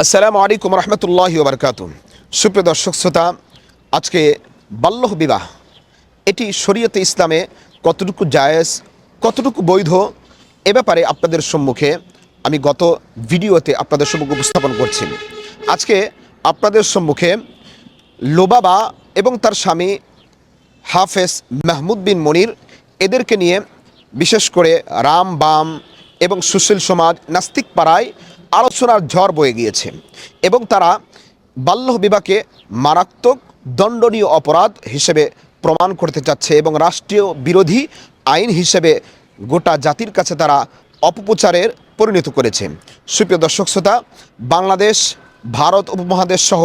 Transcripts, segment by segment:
আসসালামু আলাইকুম রহমতুল্লাহি ওয়া বারাকাতুহু। সুপ্রিয় দর্শক শ্রোতা, আজকে বাল্য বিবাহ এটি শরীয়তে ইসলামে কতটুকু জায়েজ, কতটুকু বৈধ, এ ব্যাপারে আপনাদের সম্মুখে আমি গত ভিডিওতে আপনাদের সম্মুখে উপস্থাপন করছি। আজকে আপনাদের সম্মুখে লোবাবা এবং তার স্বামী হাফেজ মাহমুদ বিন মনির এদেরকে নিয়ে বিশেষ করে রাম বাম এবং সুশীল সমাজ নাস্তিক পাড়ায় আলোচনার ঝড় বয়ে গিয়েছে এবং তারা বাল্য বিবাহকে মারাত্মক দণ্ডনীয় অপরাধ হিসেবে প্রমাণ করতে চাচ্ছে এবং রাষ্ট্রীয় বিরোধী আইন হিসেবে গোটা জাতির কাছে তারা অপপ্রচারের পরিণত করেছে। সুপ্রিয় দর্শক শ্রোতা, বাংলাদেশ, ভারত উপমহাদেশ সহ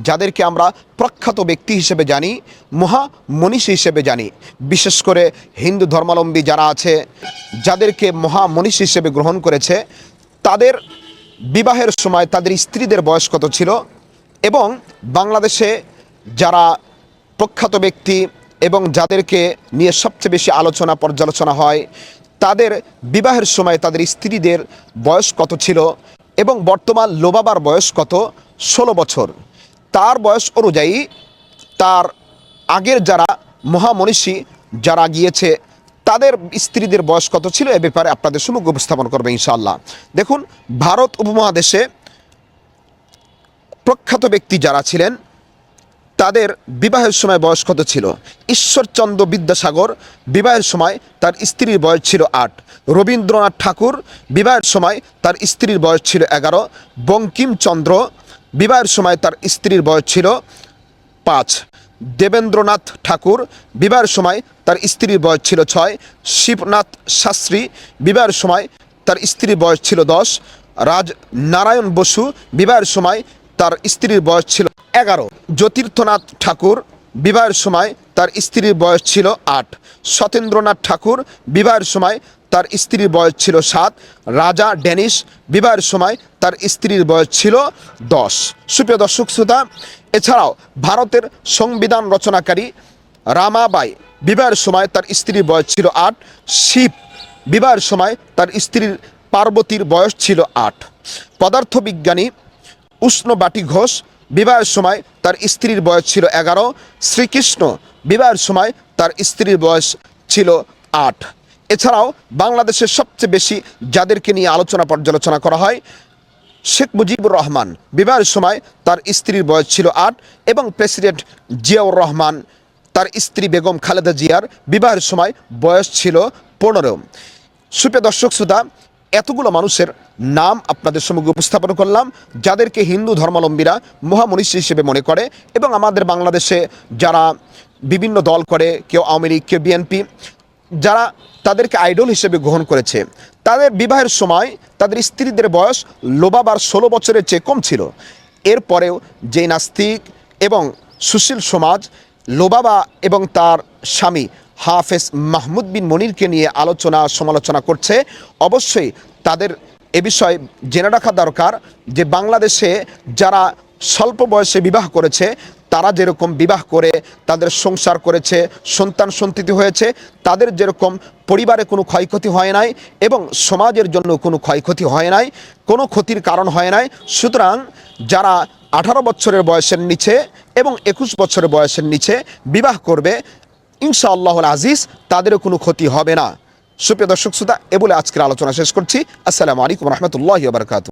যাদেরকে আমরা প্রখ্যাত ব্যক্তি হিসেবে জানি, মহামনীষী হিসেবে জানি, বিশেষ করে হিন্দু ধর্মাবলম্বী যারা আছে যাদেরকে মহামনীষী হিসেবে গ্রহণ করেছে, তাদের বিবাহের সময় তাদের স্ত্রীদের বয়স কত ছিল এবং বাংলাদেশে যারা প্রখ্যাত ব্যক্তি এবং যাদেরকে নিয়ে সবচেয়ে বেশি আলোচনা পর্যালোচনা হয়, তাদের বিবাহের সময় তাদের স্ত্রীদের বয়স কত ছিল এবং বর্তমান লোবাবার বয়স কত, 16 বছর। তার বয়স অনুযায়ী তার আগের যারা মহামনীষী যারা গিয়েছে তাদের স্ত্রীদের বয়স কত ছিল, এ ব্যাপারে আপনাদের সম্মুখে উপস্থাপন করবে ইনশাআল্লাহ। দেখুন, ভারত উপমহাদেশে প্রখ্যাত ব্যক্তি যারা ছিলেন তাদের বিবাহের সময় বয়স কত ছিল। ঈশ্বরচন্দ্র বিদ্যাসাগর বিবাহের সময় তার স্ত্রীর বয়স ছিল 8। রবীন্দ্রনাথ ঠাকুর বিবাহের সময় তার স্ত্রীর বয়স ছিল 11। বঙ্কিমচন্দ্র বিবাহের সময় তার স্ত্রীর বয়স ছিল 5। দেবেন্দ্রনাথ ঠাকুর বিবাহের সময় তার স্ত্রীর বয়স ছিল 6। শিবনাথ শাস্ত্রী বিবাহের সময় তার স্ত্রীর বয়স ছিল 10। রাজনারায়ণ বসু বিবাহের সময় তার স্ত্রীর বয়স ছিল 11। জ্যোতির্থনাথ ঠাকুর বিবাহের সময় তার স্ত্রীর বয়স ছিল 8। সতেন্দ্রনাথ ঠাকুর বিবাহের সময় তার স্ত্রীর বয়স ছিল 7। রাজা ডেনিস বিবাহের সময় তার স্ত্রীর বয়স ছিল 10। সুপ্রিয় দর্শক শ্রোতা, এছাড়াও ভারতের সংবিধান রচনাকারী রামাবাই বিবাহের সময় তার স্ত্রীর বয়স ছিল 8। শিব বিবাহের সময় তার স্ত্রীর পার্বতীর বয়স ছিল 8। পদার্থবিজ্ঞানী উষ্ণবাটি ঘোষ বিবাহের সময় তার স্ত্রীর বয়স ছিল 11। শ্রীকৃষ্ণ বিবাহের সময় তার স্ত্রীর বয়স ছিল 8। এছাড়াও বাংলাদেশের সবচেয়ে বেশি যাদেরকে নিয়ে আলোচনা পর্যালোচনা করা হয়, শেখ মুজিবুর রহমান বিবাহের সময় তার স্ত্রীর বয়স ছিল 8 এবং প্রেসিডেন্ট জিয়াউর রহমান তার স্ত্রী বেগম খালেদা জিয়ার বিবাহের সময় বয়স ছিল 15। সুপ্রিয় দর্শক শ্রোতা, এতগুলো মানুষের নাম আপনাদের সম্মুখে উপস্থাপন করলাম যাদেরকে হিন্দু ধর্মাবলম্বীরা মহামনীষী হিসেবে মনে করে এবং আমাদের বাংলাদেশে যারা বিভিন্ন দল করে, কেউ আওয়ামী লীগ, কেউ বিএনপি, যারা তাদেরকে আইডল হিসেবে গ্রহণ করেছে, তাদের বিবাহের সময় তাদের স্ত্রীদের বয়স লোবাবার 16 বছরের চেয়ে কম ছিল। এরপরেও যে নাস্তিক এবং সুশীল সমাজ লোবাবা এবং তার স্বামী হাফেজ মাহমুদ বিন মনিরকে নিয়ে আলোচনা সমালোচনা করছে, অবশ্যই তাদের এ বিষয়ে জেনে রাখা দরকার যে বাংলাদেশে যারা স্বল্প বয়সে বিবাহ করেছে, তারা যেরকম বিবাহ করে তাদের সংসার করেছে, সন্তান সন্ততি হয়েছে, তাদের যেরকম পরিবারে কোনো ক্ষয়ক্ষতি হয় নাই এবং সমাজের জন্য কোনো ক্ষয়ক্ষতি হয় নাই, কোনো ক্ষতির কারণ হয় নাই। সুতরাং যারা 18 বছরের বয়সের নিচে এবং 21 বছরের বয়সের নিচে বিবাহ করবে, ইনশাআল্লাহুল আজিজ তাদেরও কোনো ক্ষতি হবে না। সুপ্রিয় দর্শক শ্রোতা, এ বলে আজকের আলোচনা শেষ করছি। আসসালামু আলাইকুম রহমতুল্লাহি ওয়া বারাকাতুহু।